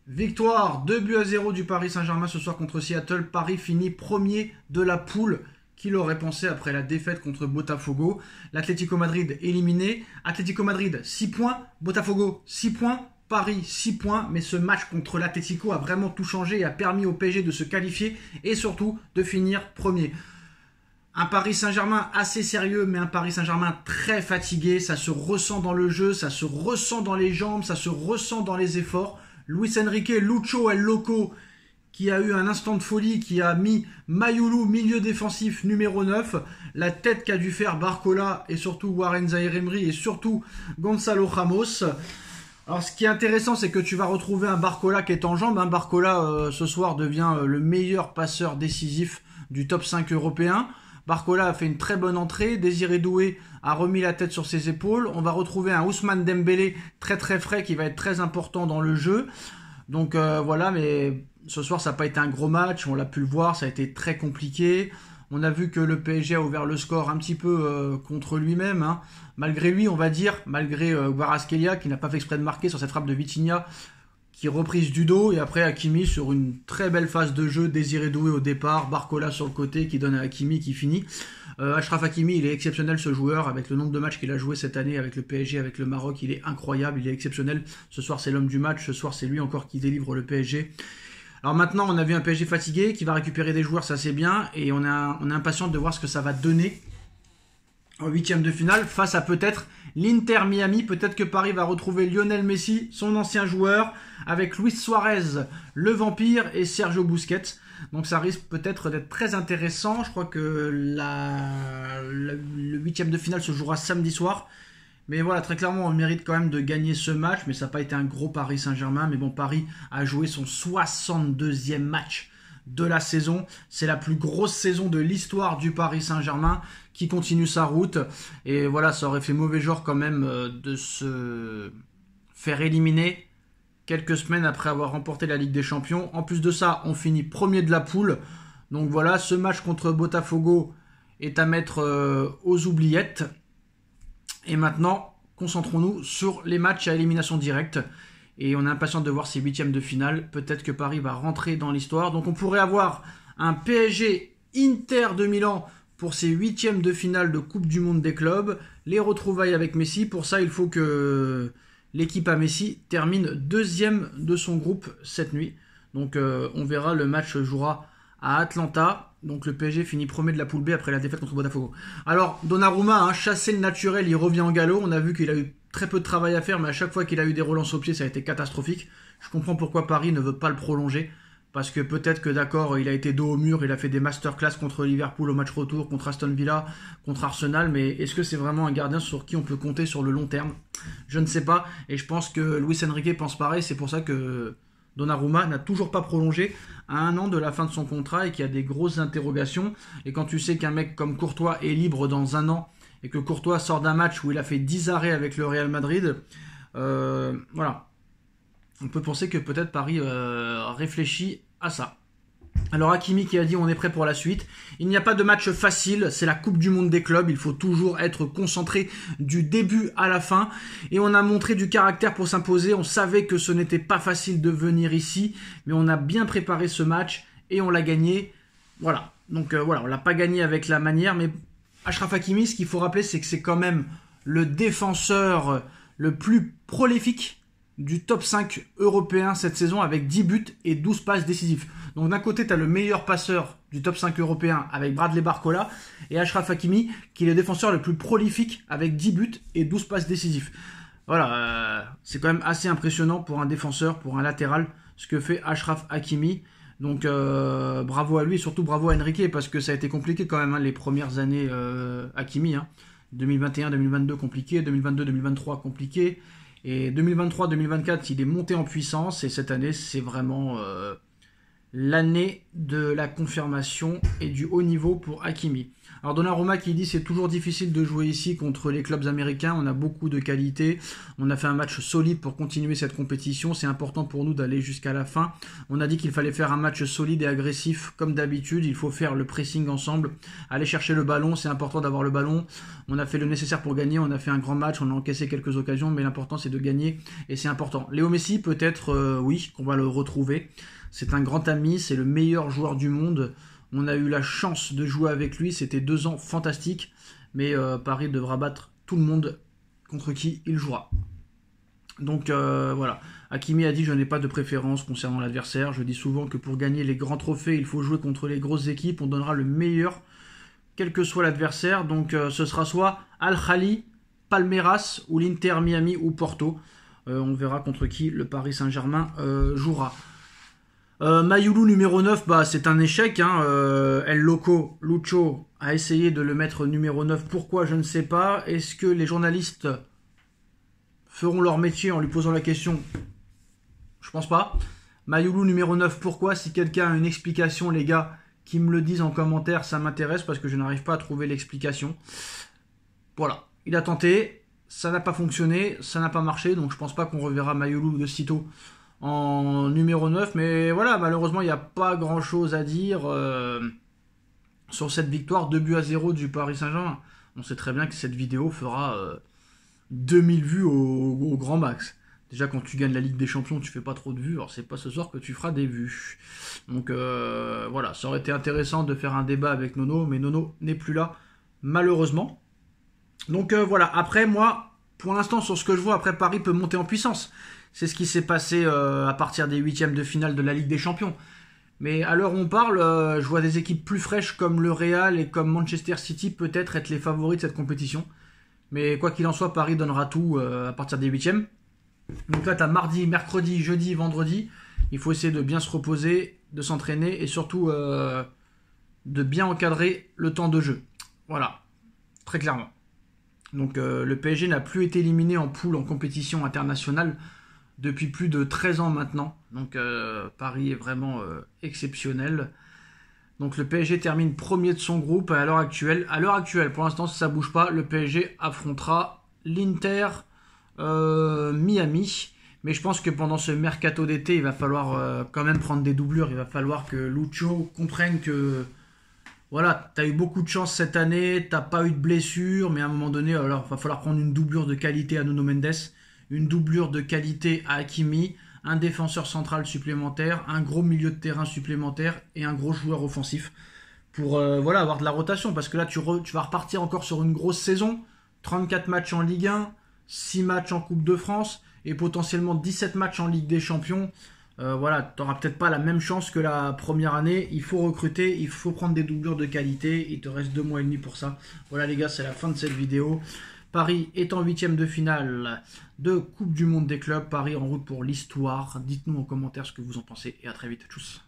Victoire 2-0 du Paris Saint-Germain ce soir contre Seattle. Paris finit premier de la poule. Qui l'aurait pensé après la défaite contre Botafogo? L'Atlético Madrid éliminé. Atlético Madrid 6 points. Botafogo 6 points. Paris 6 points. Mais ce match contre l'Atlético a vraiment tout changé et a permis au PSG de se qualifier et surtout de finir premier. Un Paris Saint-Germain assez sérieux, mais un Paris Saint-Germain très fatigué. Ça se ressent dans le jeu, ça se ressent dans les jambes, ça se ressent dans les efforts. Luis Enrique, Lucho El Loco, qui a eu un instant de folie, qui a mis Mayoulou, milieu défensif numéro 9, la tête qu'a dû faire Barcola et surtout Warren Zaïre-Emery et surtout Gonzalo Ramos. Alors ce qui est intéressant, c'est que tu vas retrouver un Barcola qui est en jambes. Barcola ce soir devient le meilleur passeur décisif du top 5 européen. Barcola a fait une très bonne entrée, Désiré Doué a remis la tête sur ses épaules. On va retrouver un Ousmane Dembélé très très frais qui va être très important dans le jeu. Donc voilà, mais ce soir ça n'a pas été un gros match, on l'a pu le voir, ça a été très compliqué. On a vu que le PSG a ouvert le score un petit peu contre lui-même. Malgré lui, on va dire, malgré Kvaratskhelia qui n'a pas fait exprès de marquer sur cette frappe de Vitinha, qui reprise du dos, et après Hakimi sur une très belle phase de jeu, Désiré Doué au départ, Barcola sur le côté qui donne à Hakimi qui finit. Achraf Hakimi, il est exceptionnel ce joueur, avec le nombre de matchs qu'il a joué cette année avec le PSG, avec le Maroc, il est incroyable, il est exceptionnel. Ce soir c'est l'homme du match, ce soir c'est lui encore qui délivre le PSG. Alors maintenant on a vu un PSG fatigué qui va récupérer des joueurs, ça c'est bien, et on est impatient de voir ce que ça va donner en huitième de finale face à peut-être l'Inter Miami. Peut-être que Paris va retrouver Lionel Messi, son ancien joueur, avec Luis Suarez, le vampire, et Sergio Busquets. Donc ça risque peut-être d'être très intéressant. Je crois que le huitième de finale se jouera samedi soir. Mais voilà, très clairement, on mérite quand même de gagner ce match. Mais ça n'a pas été un gros Paris Saint-Germain. Mais bon, Paris a joué son 62e match de la saison. C'est la plus grosse saison de l'histoire du Paris Saint-Germain qui continue sa route. Et voilà, ça aurait fait mauvais genre quand même de se faire éliminer quelques semaines après avoir remporté la Ligue des Champions. En plus de ça, on finit premier de la poule. Donc voilà, ce match contre Botafogo est à mettre aux oubliettes. Et maintenant, concentrons-nous sur les matchs à élimination directe. Et on est impatient de voir ces huitièmes de finale. Peut-être que Paris va rentrer dans l'histoire. Donc on pourrait avoir un PSG Inter de Milan pour ces huitièmes de finale de Coupe du Monde des clubs. Les retrouvailles avec Messi. Pour ça, il faut que l'équipe à Messi termine deuxième de son groupe cette nuit. Donc on verra, le match se jouera à Atlanta. Donc le PSG finit premier de la poule B après la défaite contre Botafogo. Alors Donnarumma, chassé le naturel, il revient en galop. On a vu qu'il a eu très peu de travail à faire, mais à chaque fois qu'il a eu des relances au pied, ça a été catastrophique. Je comprends pourquoi Paris ne veut pas le prolonger. Parce que peut-être que d'accord, il a été dos au mur, il a fait des masterclass contre Liverpool au match retour, contre Aston Villa, contre Arsenal, mais est-ce que c'est vraiment un gardien sur qui on peut compter sur le long terme? Je ne sais pas, et je pense que Luis Enrique pense pareil, c'est pour ça que Donnarumma n'a toujours pas prolongé à un an de la fin de son contrat et qu'il y a des grosses interrogations. Et quand tu sais qu'un mec comme Courtois est libre dans un an, et que Courtois sort d'un match où il a fait 10 arrêts avec le Real Madrid, voilà. On peut penser que peut-être Paris réfléchit à ça. Alors Hakimi qui a dit on est prêt pour la suite. Il n'y a pas de match facile, c'est la Coupe du Monde des clubs, il faut toujours être concentré du début à la fin. Et on a montré du caractère pour s'imposer, on savait que ce n'était pas facile de venir ici, mais on a bien préparé ce match et on l'a gagné. Voilà, donc voilà, on l'a pas gagné avec la manière, mais Achraf Hakimi, ce qu'il faut rappeler, c'est que c'est quand même le défenseur le plus prolifique du top 5 européen cette saison avec 10 buts et 12 passes décisives. Donc d'un côté, tu as le meilleur passeur du top 5 européen avec Bradley Barcola et Achraf Hakimi qui est le défenseur le plus prolifique avec 10 buts et 12 passes décisives. Voilà, c'est quand même assez impressionnant pour un défenseur, pour un latéral, ce que fait Achraf Hakimi. Donc bravo à lui et surtout bravo à Enrique parce que ça a été compliqué quand même les premières années Hakimi. 2021-2022 compliqué, 2022-2023 compliqué. Et 2023-2024, il est monté en puissance. Et cette année, c'est vraiment l'année de la confirmation et du haut niveau pour Hakimi. Alors Donnarumma qui dit c'est toujours difficile de jouer ici contre les clubs américains, on a beaucoup de qualité, on a fait un match solide pour continuer cette compétition, c'est important pour nous d'aller jusqu'à la fin. On a dit qu'il fallait faire un match solide et agressif comme d'habitude, il faut faire le pressing ensemble, aller chercher le ballon, c'est important d'avoir le ballon. On a fait le nécessaire pour gagner, on a fait un grand match, on a encaissé quelques occasions, mais l'important c'est de gagner et c'est important. Léo Messi peut-être, oui, qu'on va le retrouver. C'est un grand ami, c'est le meilleur joueur du monde. On a eu la chance de jouer avec lui, c'était 2 ans fantastiques, mais Paris devra battre tout le monde contre qui il jouera. Donc voilà, Hakimi a dit je n'ai pas de préférence concernant l'adversaire, je dis souvent que pour gagner les grands trophées, il faut jouer contre les grosses équipes, on donnera le meilleur, quel que soit l'adversaire, donc ce sera soit Al-Khali, Palmeiras, ou l'Inter Miami ou Porto, on verra contre qui le Paris Saint-Germain jouera. Mayulu numéro 9, bah, c'est un échec. El Loco, Lucho, a essayé de le mettre numéro 9. Pourquoi, je ne sais pas. Est-ce que les journalistes feront leur métier en lui posant la question? Je pense pas. Mayulu numéro 9, pourquoi? Si quelqu'un a une explication, les gars, qui me le disent en commentaire, ça m'intéresse parce que je n'arrive pas à trouver l'explication. Voilà, il a tenté, ça n'a pas fonctionné, ça n'a pas marché, donc je pense pas qu'on reverra Mayulu de sitôt en numéro 9, mais voilà, malheureusement il n'y a pas grand chose à dire sur cette victoire 2-0 du Paris Saint-Germain. On sait très bien que cette vidéo fera 2000 vues au grand max. Déjà quand tu gagnes la Ligue des Champions tu fais pas trop de vues, alors c'est pas ce soir que tu feras des vues. Donc voilà, ça aurait été intéressant de faire un débat avec Nono, mais Nono n'est plus là malheureusement. Donc voilà, après moi, pour l'instant sur ce que je vois, après Paris peut monter en puissance. C'est ce qui s'est passé à partir des 8e de finale de la Ligue des Champions. Mais à l'heure où on parle, je vois des équipes plus fraîches comme le Real et comme Manchester City peut-être être les favoris de cette compétition. Mais quoi qu'il en soit, Paris donnera tout à partir des 8e. Donc là, tu as mardi, mercredi, jeudi, vendredi. Il faut essayer de bien se reposer, de s'entraîner et surtout de bien encadrer le temps de jeu. Voilà, très clairement. Donc le PSG n'a plus été éliminé en poule en compétition internationale depuis plus de 13 ans maintenant. Donc Paris est vraiment exceptionnel. Donc le PSG termine premier de son groupe à l'heure actuelle. À l'heure actuelle, pour l'instant, si ça ne bouge pas, le PSG affrontera l'Inter Miami. Mais je pense que pendant ce mercato d'été, il va falloir quand même prendre des doublures. Il va falloir que Lucho comprenne que voilà, tu as eu beaucoup de chance cette année, tu n'as pas eu de blessure, mais à un moment donné, alors il va falloir prendre une doublure de qualité à Nuno Mendes, une doublure de qualité à Hakimi, un défenseur central supplémentaire, un gros milieu de terrain supplémentaire et un gros joueur offensif pour voilà, avoir de la rotation. Parce que là, tu vas repartir encore sur une grosse saison, 34 matchs en Ligue 1, 6 matchs en Coupe de France et potentiellement 17 matchs en Ligue des Champions. Voilà, tu n'auras peut-être pas la même chance que la première année. Il faut recruter, il faut prendre des doublures de qualité. Il te reste 2 mois et demi pour ça. Voilà les gars, c'est la fin de cette vidéo. Paris est en 8e de finale de Coupe du Monde des clubs. Paris en route pour l'histoire. Dites-nous en commentaire ce que vous en pensez et à très vite. Tchuss.